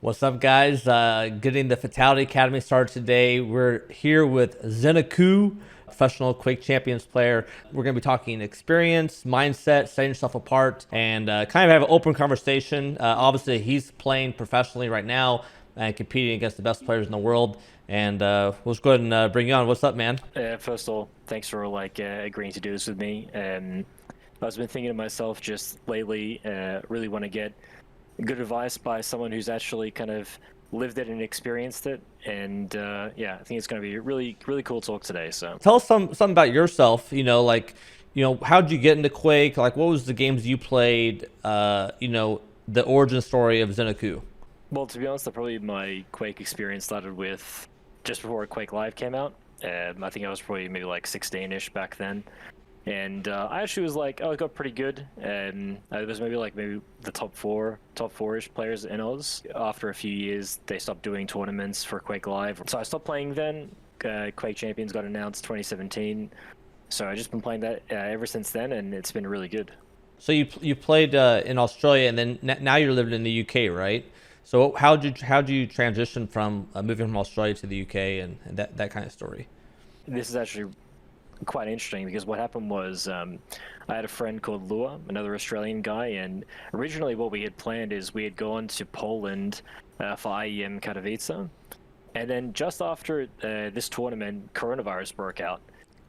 What's up, guys? Getting the Fatal1ty Academy started today. We're here with ZenAku, professional Quake Champions player. We're going to be talking experience, mindset, setting yourself apart, and kind of have an open conversation. Obviously, he's playing professionally right now and competing against the best players in the world. And we'll just go ahead and bring you on. What's up, man? First of all, thanks for agreeing to do this with me. I've been thinking to myself just lately, really want to get good advice by someone who's actually kind of lived it and experienced it. And yeah, I think it's going to be a really cool talk today. So Tell us something about yourself. How'd you get into Quake? Like, what was the games you played? The origin story of ZenAku. well, to be honest, probably my Quake experience started with just before Quake Live came out. I think I was probably maybe like 16-ish back then. And I actually was like, oh, I got pretty good. I was maybe the top four-ish players in Oz. After a few years, they stopped doing tournaments for Quake Live. So I stopped playing then. Quake Champions got announced 2017. So I've just been playing that ever since then, and it's been really good. So you played in Australia, and then now you're living in the UK, right? So how'd you transition from moving from Australia to the UK and that kind of story? This is actually quite interesting because what happened was I had a friend called Lua, another Australian guy, and originally what we had planned is we had gone to Poland for IEM Katowice, and then just after this tournament, coronavirus broke out,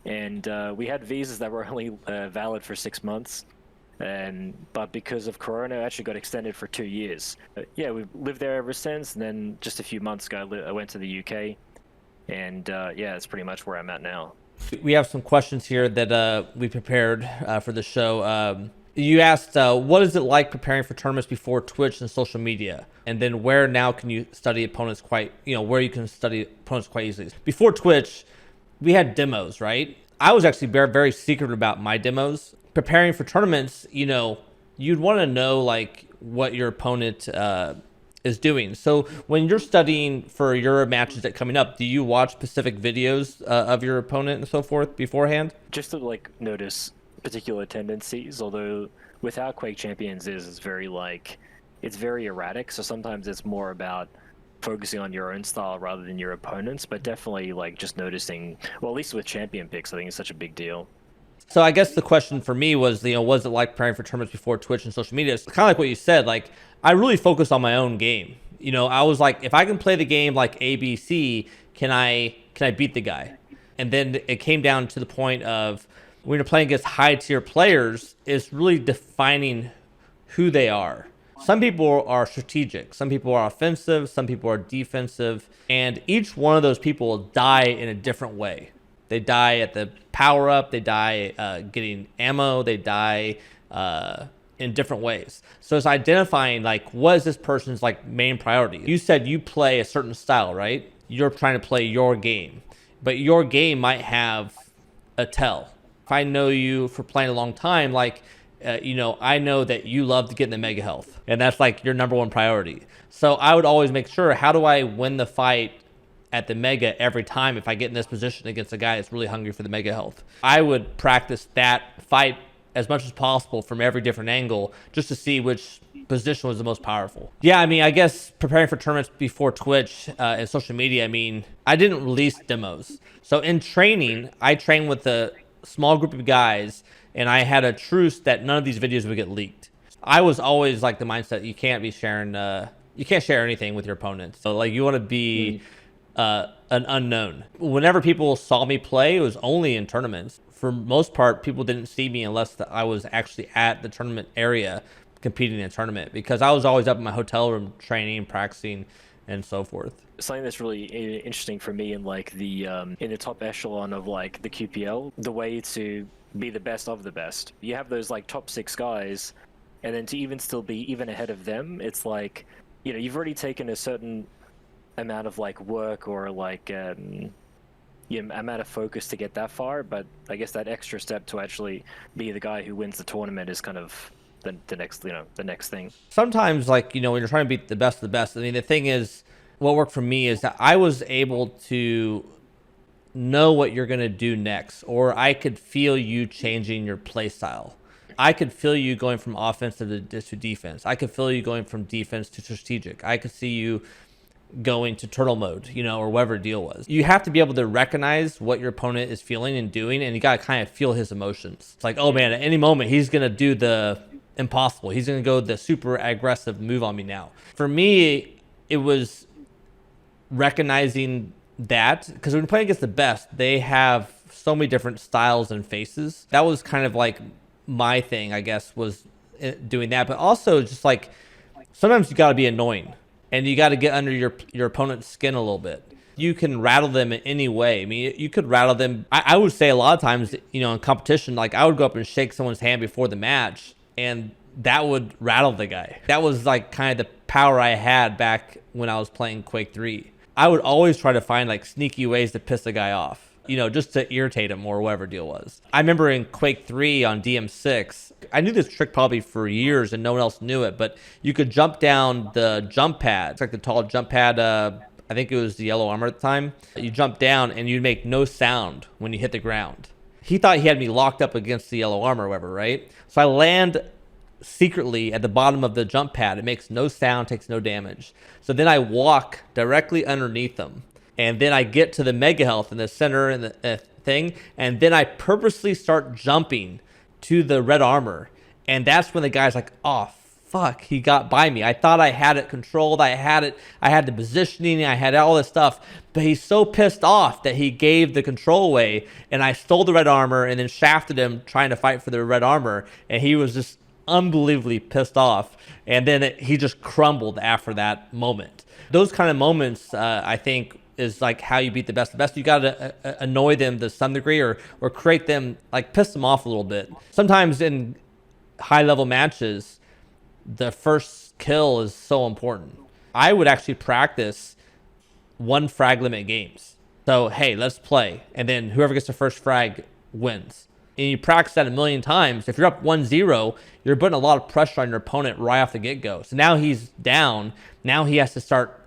and we had visas that were only valid for 6 months. But because of Corona, it actually got extended for 2 years. Yeah, we've lived there ever since, and then just a few months ago, I went to the UK, and yeah, that's pretty much where I'm at now. We have some questions here that we prepared for the show. You asked, what is it like preparing for tournaments before Twitch and social media? And then where now can you study opponents where you can study opponents quite easily? Before Twitch, we had demos, right? I was actually very secretive about my demos. Preparing for tournaments, you'd want to know like what your opponent is doing. So when you're studying for your matches that coming up, do you watch specific videos of your opponent and so forth beforehand? Just to notice particular tendencies, although with how Quake Champions is, it's very erratic. So sometimes it's more about focusing on your own style rather than your opponent's, but definitely just noticing, well, at least with champion picks, I think it's such a big deal. So I guess the question for me was, was it like preparing for tournaments before Twitch and social media? It's kind of like what you said. Like, I really focused on my own game. I was like, if I can play the game like ABC, can I beat the guy? And then it came down to the point of when you're playing against high tier players, it's really defining who they are. Some people are strategic, some people are offensive, some people are defensive, and each one of those people die in a different way. They die at the power up, they die getting ammo, they die in different ways. So it's identifying what is this person's main priority. You said you play a certain style, right? You're trying to play your game, but your game might have a tell. If I know you for playing a long time, I know that you love to get in the mega health, and that's your number one priority. So I would always make sure, how do I win the fight at the mega every time if I get in this position against a guy that's really hungry for the mega health? I would practice that fight as much as possible from every different angle just to see which position was the most powerful. Yeah, I guess preparing for tournaments before Twitch and social media, I didn't release demos. So in training, I trained with a small group of guys, and I had a truce that none of these videos would get leaked. I was always the mindset, you can't be sharing, you can't share anything with your opponents. So you want to be an unknown. Whenever people saw me play, it was only in tournaments. For most part, people didn't see me unless I was actually at the tournament area competing in a tournament, because I was always up in my hotel room training, practicing, and so forth. Something that's really interesting for me in in the top echelon of the QPL, the way to be the best of the best. You have those top 6 guys, and then to even still be even ahead of them, it's you've already taken a certain amount of work or amount of focus to get that far, but I guess that extra step to actually be the guy who wins the tournament is kind of the next thing. Sometimes when you're trying to beat the best of the best, the thing is, what worked for me is that I was able to know what you're going to do next, or I could feel you changing your play style. I could feel you going from offensive to defense. I could feel you going from defense to strategic. I could see you going to turtle mode, or whatever the deal was. You have to be able to recognize what your opponent is feeling and doing, and you got to kind of feel his emotions. It's like, oh man, at any moment, he's going to do the impossible. He's going to go the super aggressive move on me now. For me, it was recognizing that, because when you're playing against the best, they have so many different styles and faces. That was kind of like my thing, I guess, was doing that. But also just like, sometimes you got to be annoying. And you got to get under your opponent's skin a little bit. You can rattle them in any way. I mean, you could rattle them. I would say a lot of times, in competition, like I would go up and shake someone's hand before the match, and that would rattle the guy. That was like kind of the power I had back when I was playing Quake 3. I would always try to find like sneaky ways to piss the guy off, just to irritate him or whatever deal was. I remember in Quake 3 on DM6, I knew this trick probably for years and no one else knew it, but you could jump down the jump pad. It's like the tall jump pad. I think it was the yellow armor at the time. You jump down and you'd make no sound when you hit the ground. He thought he had me locked up against the yellow armor or whatever, right? So I land secretly at the bottom of the jump pad. It makes no sound, takes no damage. So then I walk directly underneath them. And then I get to the mega health in the center and the thing. And then I purposely start jumping to the red armor. And that's when the guy's like, oh, fuck, he got by me. I thought I had it controlled. I had the positioning. I had all this stuff. But he's so pissed off that he gave the control away. And I stole the red armor and then shafted him trying to fight for the red armor. And he was just unbelievably pissed off. And then he just crumbled after that moment. Those kind of moments, I think, is like how you beat the best. The best, you got to annoy them to some degree or create them, like piss them off a little bit. Sometimes in high level matches, the first kill is so important. I would actually practice 1 frag limit games. So, hey, let's play. And then whoever gets the first frag wins. And you practice that a million times. If you're up 1-0, you're putting a lot of pressure on your opponent right off the get-go. So now he's down. Now he has to start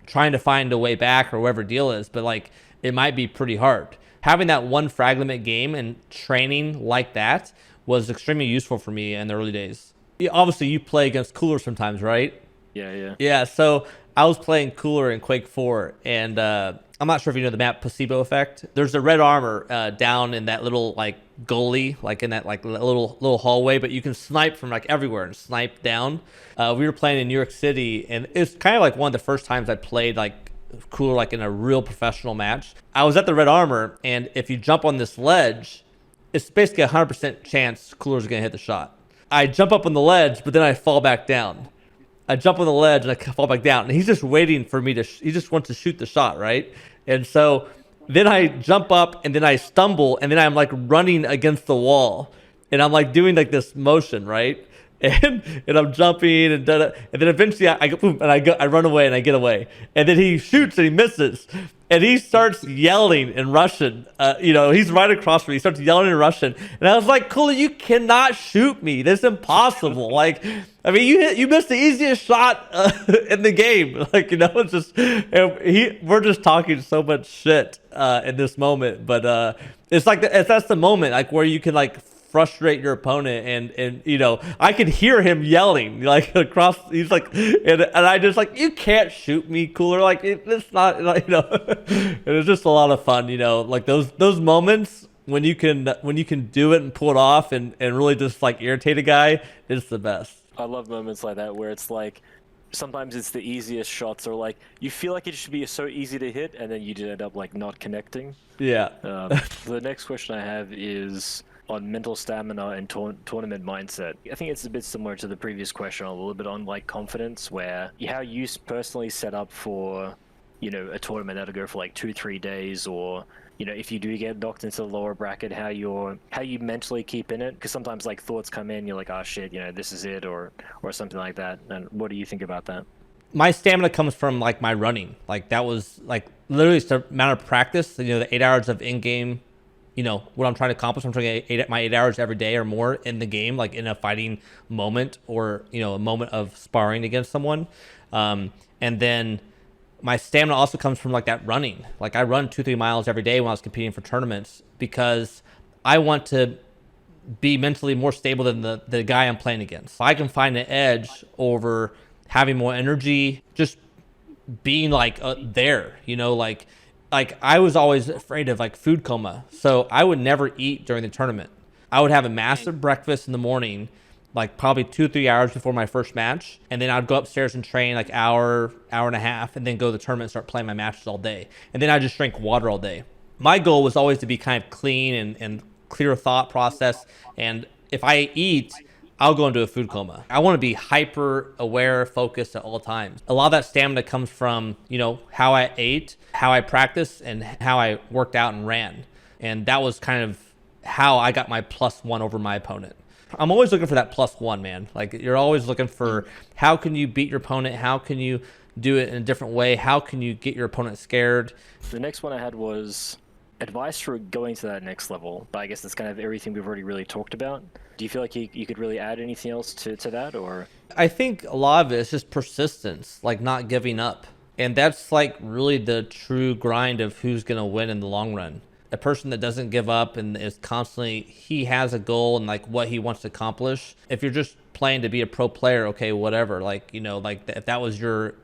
trying to find a way back or whatever deal is, but like it might be pretty hard. Having that 1 frag limit game and training like that was extremely useful for me in the early days. Obviously, you play against Cooler sometimes, right? Yeah. So I was playing Cooler in Quake 4, and I'm not sure if you know the map Placebo Effect. There's a red armor down in that little like gully, like in that like little hallway, but you can snipe from like everywhere and snipe down. We were playing in New York City, and it's kind of like one of the first times I played like Cooler, like in a real professional match. I was at the red armor, and if you jump on this ledge, it's basically 100% chance Cooler's gonna hit the shot. I jump up on the ledge, but then I fall back down. I jump on the ledge and I fall back down, and he's just waiting for me he just wants to shoot the shot, right? And so then I jump up and then I stumble and then I'm like running against the wall and I'm like doing like this motion, right? And I'm jumping and then eventually I go boom, and I run away and I get away. And then he shoots and he misses. And he starts yelling in Russian. He's right across from me. He starts yelling in Russian. And I was like, Cooley, you cannot shoot me. That's impossible. Like, I mean, you missed the easiest shot in the game. Like, it's just, we're just talking so much shit in this moment. But it's like, that's the moment, like, where you can, like, frustrate your opponent and I could hear him yelling like across. He's like, and I just like, you can't shoot me, Cooler. Like it's not like, it was just a lot of fun, like those moments when you can do it and pull it off and really just like irritate a guy is the best. I love moments like that where it's like sometimes it's the easiest shots, or like you feel like it should be so easy to hit and then you did end up like not connecting. Yeah. The next question I have is on mental stamina and tournament mindset. I think it's a bit similar to the previous question, a little bit on like confidence, where how you personally set up for, a tournament that'll go for like 2-3 days, or, if you do get knocked into the lower bracket, how you mentally keep in it. Because sometimes like thoughts come in, you're like, oh shit, this is it, or something like that. And what do you think about that? My stamina comes from like my running. Like that was like literally it's the amount of practice, the 8 hours of in-game, what I'm trying to accomplish. I'm trying to get my 8 hours every day or more in the game, like in a fighting moment or, a moment of sparring against someone. And then my stamina also comes from like that running. Like I run 2-3 miles every day when I was competing for tournaments because I want to be mentally more stable than the guy I'm playing against. So I can find an edge over having more energy, just being like there, like I was always afraid of like food coma. So I would never eat during the tournament. I would have a massive breakfast in the morning, like probably 2 or 3 hours before my first match. And then I'd go upstairs and train like hour and a half, and then go to the tournament and start playing my matches all day. And then I just drink water all day. My goal was always to be kind of clean and clear thought process. And if I eat, I'll go into a food coma. I want to be hyper aware, focused at all times. A lot of that stamina comes from, how I ate, how I practiced, and how I worked out and ran. And that was kind of how I got my +1 over my opponent. I'm always looking for that +1, man. Like, you're always looking for how can you beat your opponent? How can you do it in a different way? How can you get your opponent scared? The next one I had was advice for going to that next level. But I guess that's kind of everything we've already really talked about. Do you feel like you could really add anything else to that, or? I think a lot of it is just persistence, like not giving up. And that's like really the true grind of who's going to win in the long run. A person that doesn't give up and is constantly, he has a goal and like what he wants to accomplish. If you're just playing to be a pro player, okay, whatever. Like, if that was your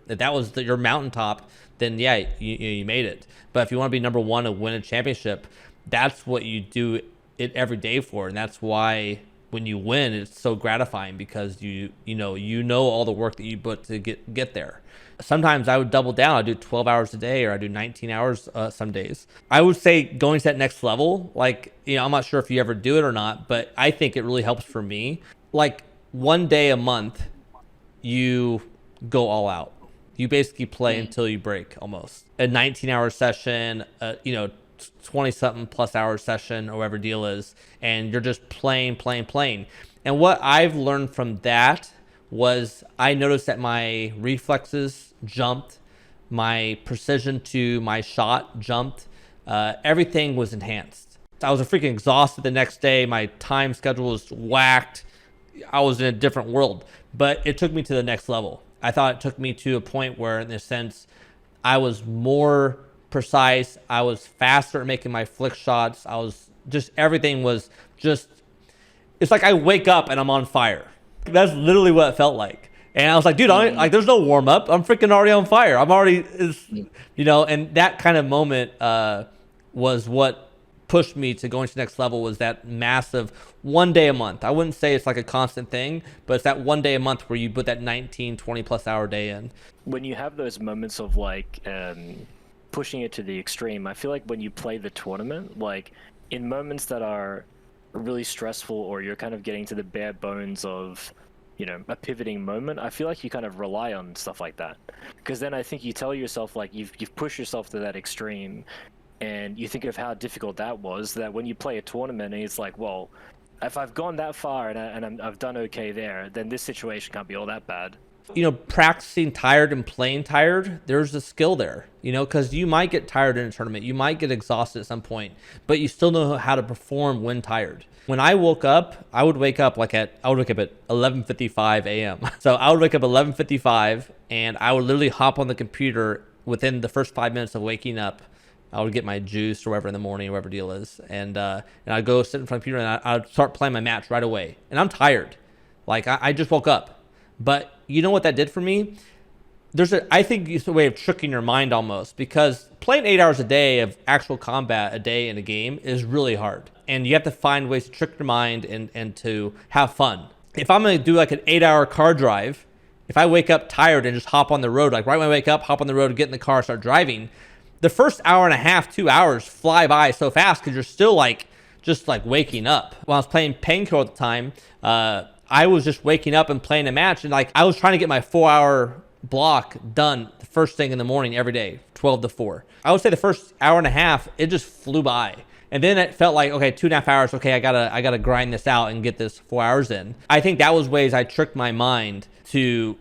mountaintop, then yeah, you made it. But if you want to be number one and win a championship, that's what you do it every day for. And that's why when you win, it's so gratifying, because you know all the work that you put to get there. Sometimes I would double down. I do 12 hours a day, or I do 19 hours some days. I would say going to that next level, like, I'm not sure if you ever do it or not, but I think it really helps for me. Like, one day a month, you go all out. You basically play until you break, almost. A 19-hour session, 20-something plus hour session, or whatever deal is, and you're just playing. And what I've learned from that was I noticed that my reflexes jumped, my precision to my shot jumped, everything was enhanced. I was freaking exhausted the next day. My time schedule was whacked. I was in a different world, but it took me to the next level. I thought it took me to a point where, in a sense, I was more precise. I was faster at making my flick shots. I was just, everything was just, it's like I wake up and I'm on fire. That's literally what it felt like. And I was like, dude, there's no warm up. I'm freaking already on fire. I'm already, and that kind of moment was what pushed me to going to the next level, was that massive one day a month. I wouldn't say it's like a constant thing, but it's that one day a month where you put that 19, 20 plus hour day in. When you have those moments of like pushing it to the extreme, I feel like when you play the tournament, like in moments that are really stressful, or you're kind of getting to the bare bones of, a pivoting moment, I feel like you kind of rely on stuff like that, because then I think you tell yourself, like, you've pushed yourself to that extreme, and you think of how difficult that was, that when you play a tournament and it's like, well, if I've gone that far and I've done okay there, then this situation can't be all that bad. Practicing tired and playing tired, there's a skill there, because you might get tired in a tournament. You might get exhausted at some point, but you still know how to perform when tired. When I woke up, I would wake up at 11:55 a.m. So I would wake up 11:55, and I would literally hop on the computer within the first 5 minutes of waking up. I would get my juice or whatever in the morning, whatever deal is, and I'd go sit in front of the computer, and I'd start playing my match right away. And I'm tired. Like, I just woke up. But you know what that did for me? I think it's a way of tricking your mind almost, because playing 8 hours a day of actual combat a day in a game is really hard. And you have to find ways to trick your mind and to have fun. If I'm going to do like an 8-hour car drive, if I wake up tired and just hop on the road, like right when I wake up, hop on the road, get in the car, start driving, the first hour and a half, 2 hours fly by so fast, because you're still just waking up. When I was playing Painkiller at the time, I was just waking up and playing a match, and like I was trying to get my 4-hour block done the first thing in the morning every day, 12 to 4. I would say the first hour and a half, it just flew by. And then it felt like, okay, 2.5 hours, okay, I gotta grind this out and get this 4 hours in. I think that was ways I tricked my mind to,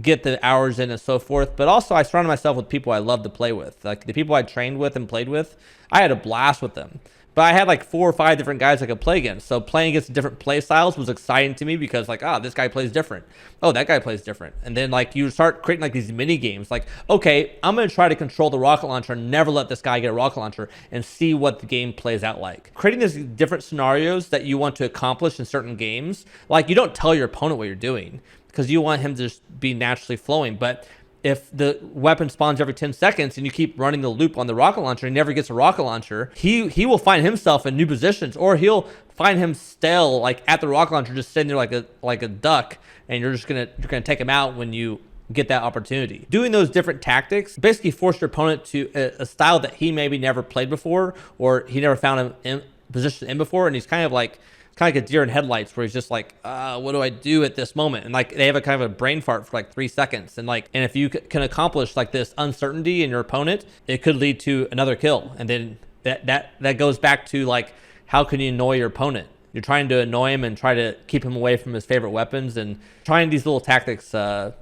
get the hours in and so forth. But also I surrounded myself with people I love to play with. Like the people I trained with and played with, I had a blast with them. But I had like 4 or 5 different guys I could play against. So playing against different play styles was exciting to me because like, this guy plays different. Oh, that guy plays different. And then like you start creating like these mini games. Like, okay, I'm going to try to control the rocket launcher and never let this guy get a rocket launcher and see what the game plays out like. Creating these different scenarios that you want to accomplish in certain games. Like you don't tell your opponent what you're doing because you want him to just be naturally flowing. But if the weapon spawns every 10 seconds and you keep running the loop on the rocket launcher and he never gets a rocket launcher, he will find himself in new positions, or he'll find him stale like at the rocket launcher just sitting there like a duck, and you're gonna take him out when you get that opportunity. Doing those different tactics basically force your opponent to a style that he maybe never played before, or he never found him in position in before, and he's kind of like a deer in headlights where he's just like, what do I do at this moment? And like they have a kind of a brain fart for like 3 seconds. And if you can accomplish like this uncertainty in your opponent, it could lead to another kill. And then that goes back to like, how can you annoy your opponent? You're trying to annoy him and try to keep him away from his favorite weapons, and trying these little tactics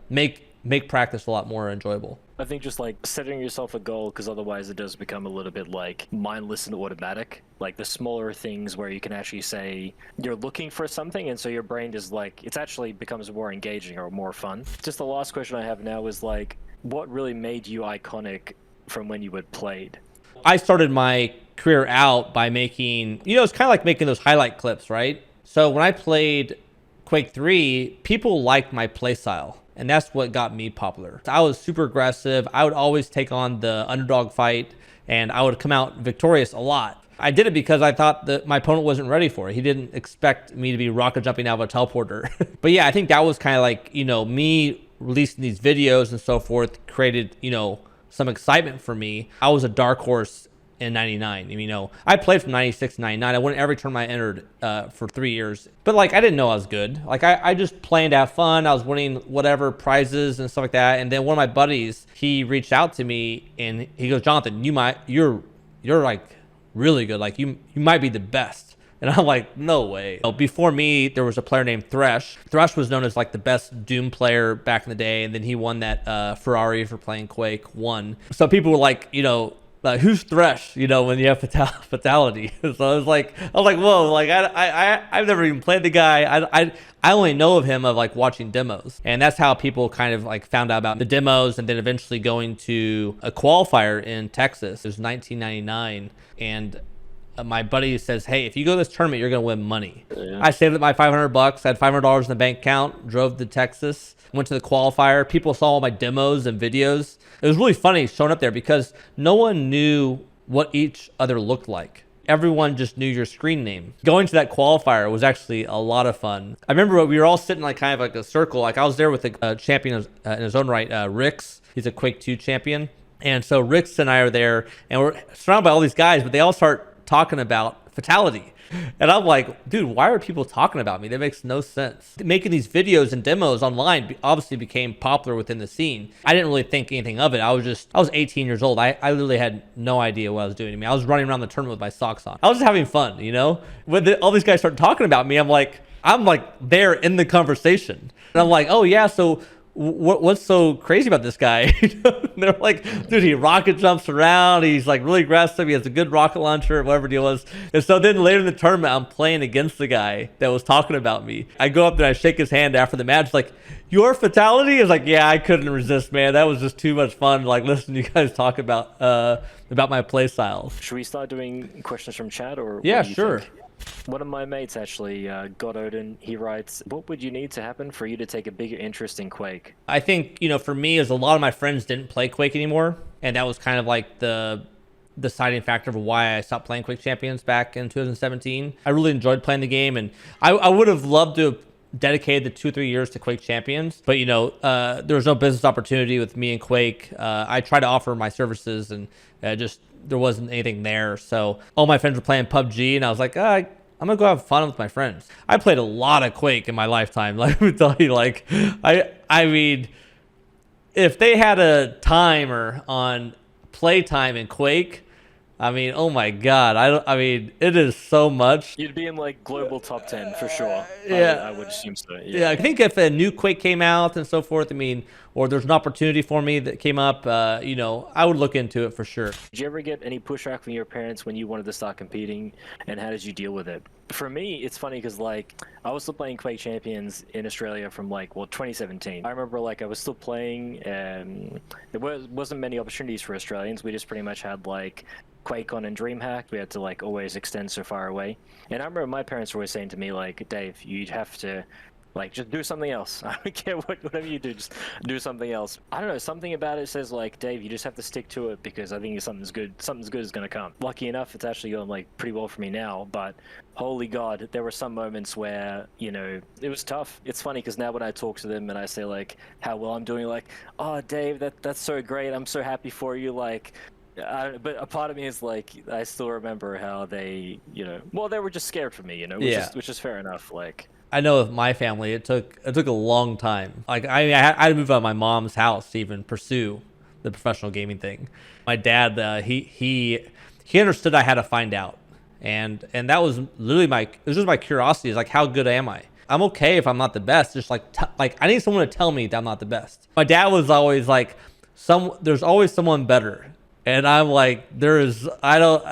make practice a lot more enjoyable. I think just like setting yourself a goal, because otherwise it does become a little bit like mindless and automatic. Like the smaller things where you can actually say you're looking for something, and so your brain is like, it actually becomes more engaging or more fun. Just the last question I have now is like, what really made you iconic from when you had played? I started my career out by making, it's kind of like making those highlight clips, right? So when I played Quake 3, people liked my playstyle. And that's what got me popular. I was super aggressive. I would always take on the underdog fight, and I would come out victorious a lot. I did it because I thought that my opponent wasn't ready for it. He didn't expect me to be rocket jumping out of a teleporter. But yeah, I think that was kind of like, me releasing these videos and so forth created, some excitement for me. I was a dark horse in 99. I played from 96 to 99. I won every tournament I entered for 3 years. But I didn't know I was good. I just played to have fun. I was winning whatever prizes and stuff like that. And then one of my buddies, he reached out to me and he goes, Jonathan, you're like really good. Like you might be the best. And I'm like, no way. Before me, there was a player named Thresh. Thresh was known as like the best Doom player back in the day. And then he won that Ferrari for playing Quake 1. So people were like, who's Thresh, when you have Fatal1ty. So I was like, whoa, like I've never even played the guy. I only know of him of like watching demos. And that's how people kind of like found out about the demos, and then eventually going to a qualifier in Texas. It was 1999. And my buddy says, hey, if you go to this tournament, you're going to win money. Yeah. I saved up my $500. I had $500 in the bank account, drove to Texas, went to the qualifier. People saw all my demos and videos. It was really funny showing up there because no one knew what each other looked like. Everyone just knew your screen name. Going to that qualifier was actually a lot of fun. I remember we were all sitting like kind of like a circle. Like I was there with a champion in his own right, Rix. He's a Quake 2 champion. And so Rix and I are there, and we're surrounded by all these guys, but they all start talking about Fatal1ty. And I'm like, dude, why are people talking about me? That makes no sense. Making these videos and demos online obviously became popular within the scene. I didn't really think anything of it. I was 18 years old. I literally had no idea what I was doing. I mean, I was running around the tournament with my socks on. I was just having fun, When all these guys started talking about me, I'm like there in the conversation. And I'm like, oh yeah, so what's so crazy about this guy? They're like, dude, he rocket jumps around. He's like really aggressive. He has a good rocket launcher, whatever deal was. And so then later in the tournament, I'm playing against the guy that was talking about me. I go up there, I shake his hand after the match, like, your Fatal1ty? Is like, yeah, I couldn't resist, man. That was just too much fun. Like, listen to you guys talk about my play styles. Should we start doing questions from chat, or yeah, sure. Think? One of my mates actually, God Odin, he writes, what would you need to happen for you to take a bigger interest in Quake? I think, for me, is a lot of my friends didn't play Quake anymore. And that was kind of like the deciding factor of why I stopped playing Quake Champions back in 2017. I really enjoyed playing the game, and I would have loved to have dedicated the 2 or 3 years to Quake Champions. But, there was no business opportunity with me and Quake. I tried to offer my services, and there wasn't anything there. So all my friends were playing PUBG, and I was like, I'm gonna go have fun with my friends. I played a lot of Quake in my lifetime. Let me tell you, I mean, if they had a timer on playtime in Quake, I mean, oh my God. I mean, it is so much. You'd be in like global top 10 for sure. Yeah. I would assume so. Yeah, I Yeah. think if a new Quake came out and so forth, I mean, or there's an opportunity for me that came up, you know, I would look into it for sure. Did you ever get any pushback from your parents when you wanted to start competing, and how did you deal with it? For me, it's funny because like I was still playing Quake Champions in Australia from like 2017. I remember like I was still playing, and there wasn't many opportunities for Australians. We just pretty much had like QuakeCon and DreamHack. We had to like always extend so far away. And I remember my parents were always saying to me like, Dave, you'd have to like just do something else. I don't care whatever you do, just do something else. I don't know, something about it says like, Dave, you just have to stick to it because I think something's good is gonna come. Lucky enough, it's actually going like pretty well for me now, but holy God, there were some moments where, you know, it was tough. It's funny because now when I talk to them and I say like how well I'm doing, like, oh Dave, that's so great. I'm so happy for you. Like, but a part of me is like, I still remember how they, you know, well, they were just scared for me, you know, which is fair enough. Like, I know with my family, it took a long time. Like I had to move out of my mom's house to even pursue the professional gaming thing. My dad, he understood I had to find out, and that was literally it was just my curiosity. Is like, how good am I? I'm okay if I'm not the best. Just like like I need someone to tell me that I'm not the best. My dad was always like, there's always someone better. And I'm like, I don't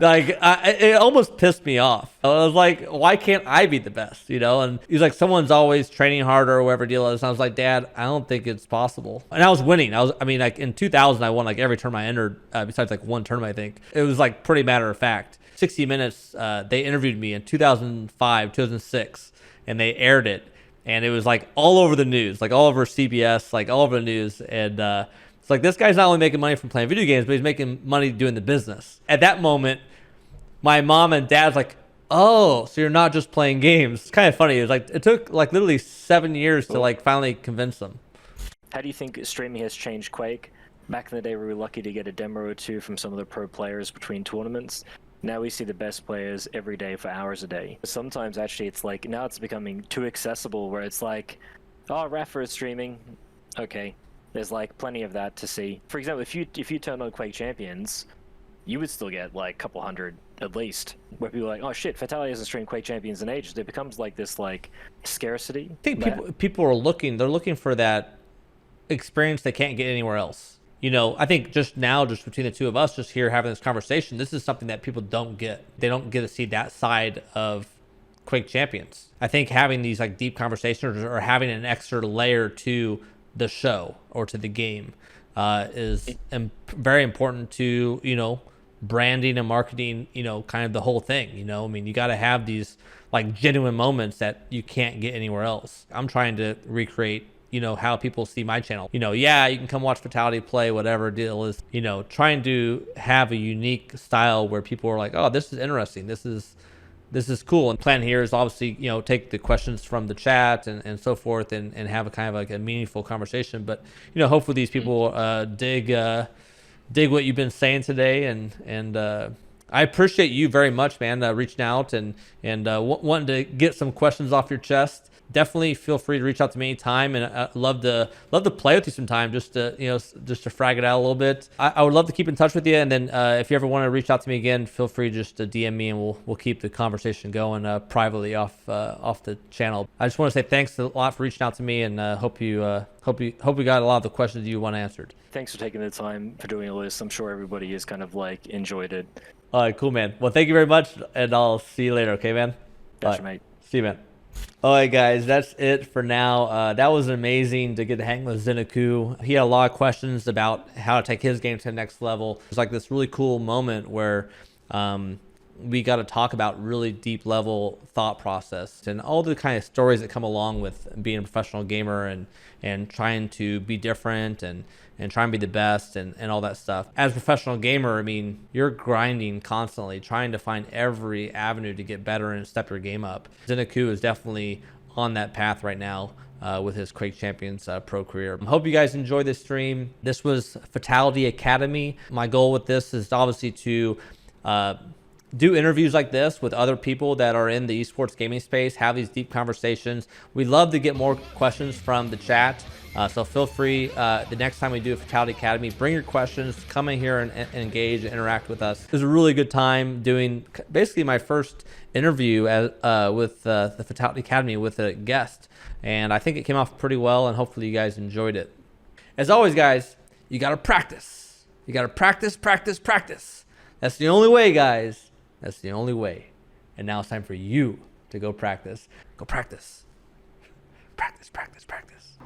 it almost pissed me off. I was like, why can't I be the best, you know? And he's like, someone's always training harder or whatever deal is. And I was like, Dad, I don't think it's possible. And I was winning. I mean, like in 2000, I won like every tournament I entered, besides like one tournament, I think. It was like pretty matter of fact. 60 Minutes, they interviewed me in 2005, 2006, and they aired it. And it was like all over the news, like all over CBS, like all over the news. And, it's like, this guy's not only making money from playing video games, but he's making money doing the business. At that moment, my mom and dad's like, oh, so you're not just playing games. It's kind of funny. It was like, it took like literally 7 years to like finally convince them. How do you think streaming has changed Quake? Back in the day, we were lucky to get a demo or two from some of the pro players between tournaments. Now we see the best players every day for hours a day. Sometimes actually it's like, now it's becoming too accessible where it's like, oh, Rafa is streaming. Okay. There's like plenty of that to see. For example, if you turn on Quake Champions, you would still get like a couple hundred at least. Where people are like, oh shit, Fatal1ty hasn't streamed Quake Champions in ages. It becomes like this like scarcity. I think people are looking for that experience they can't get anywhere else. You know, I think just between the two of us, just here having this conversation, this is something that people don't get. They don't get to see that side of Quake Champions. I think having these like deep conversations or having an extra layer to the show or to the game is very important to, you know, branding and marketing, you know, kind of the whole thing. You know, I mean, you got to have these like genuine moments that you can't get anywhere else. I'm trying to recreate, you know, how people see my channel. You know, yeah, you can come watch Fatal1ty play, whatever deal is, you know, trying to have a unique style where people are like, oh, this is interesting, this is cool. And plan here is obviously, you know, take the questions from the chat and so forth and have a kind of like a meaningful conversation. But, you know, hopefully these people dig what you've been saying today. And I appreciate you very much, man, reaching out and wanting to get some questions off your chest. Definitely feel free to reach out to me anytime, and I'd love to play with you sometime, just to frag it out a little bit. I would love to keep in touch with you, and then if you ever want to reach out to me again, feel free just to DM me, and we'll keep the conversation going privately off the channel. I just want to say thanks a lot for reaching out to me, and hope you got a lot of the questions you want answered. Thanks for taking the time for doing all this. I'm sure everybody has kind of like enjoyed it. All right, cool, man. Well, thank you very much, and I'll see you later. Okay, man. Gotcha, mate. See you, man. All right, guys, that's it for now. That was amazing to get to hang with ZenAku. He had a lot of questions about how to take his game to the next level. It's like this really cool moment where we got to talk about really deep level thought process and all the kind of stories that come along with being a professional gamer and trying to be different and try and be the best and all that stuff. As a professional gamer, I mean, you're grinding constantly, trying to find every avenue to get better and step your game up. ZenAku is definitely on that path right now with his Quake Champions pro career. I hope you guys enjoyed this stream. This was Fatal1ty Academy. My goal with this is obviously to do interviews like this with other people that are in the esports gaming space, have these deep conversations. We love to get more questions from the chat. So feel free, the next time we do a Fatal1ty Academy, bring your questions, come in here and engage and interact with us. It was a really good time doing basically my first interview with the Fatal1ty Academy with a guest. And I think it came off pretty well, and hopefully you guys enjoyed it. As always, guys, you got to practice. You got to practice, practice, practice. That's the only way, guys. That's the only way. And now it's time for you to go practice. Go practice. Practice, practice, practice.